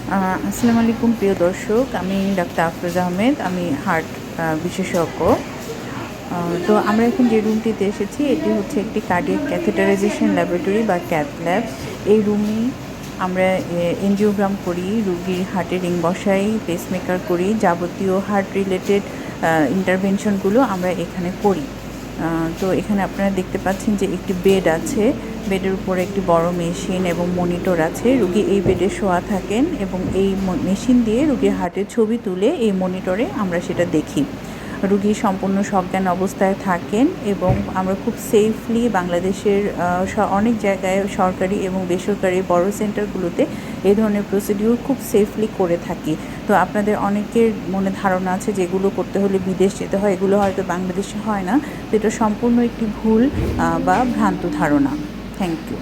আসসালামু আলাইকুম প্রিয় দর্শক, আমি ডাক্তার আফরোজা আহমেদ, আমি হার্ট বিশেষজ্ঞ। তো আমরা এখন যে রুমটিতে এসেছি এটি হচ্ছে একটি কার্ডিয়াক ক্যাথেটারাইজেশন ল্যাবরেটরি বা ক্যাথ ল্যাব। এই রুমে আমরা এনজিওগ্রাম করি, রুগীর হার্টে রিং বসাই, পেসমেকার করি, যাবতীয় হার্ট রিলেটেড ইন্টারভেনশনগুলো আমরা এখানে করি। তো এখানে আপনারা দেখতে পাচ্ছেন যে একটি বেড আছে, বেডের উপরে একটি বড় মেশিন এবং মনিটর আছে। রুগী এই বেডে শোয়া থাকেন এবং এই মেশিন দিয়ে রুগীর হার্টের ছবি তুলে এই মনিটরে আমরা সেটা দেখি। রুগী সম্পূর্ণ সজ্ঞান অবস্থায় থাকেন এবং আমরা খুব সেফলি বাংলাদেশের অনেক জায়গায় সরকারি এবং বেসরকারি বড় সেন্টারগুলোতে এই ধরনের প্রসিডিউর খুব সেফলি করে থাকি। তো আপনাদের অনেকের মনে ধারণা আছে যে এগুলো করতে হলে বিদেশ যেতে হয়, এগুলো হয়তো বাংলাদেশে হয় না। তো এটা সম্পূর্ণ একটি ভুল বা ভ্রান্ত ধারণা। Thank you.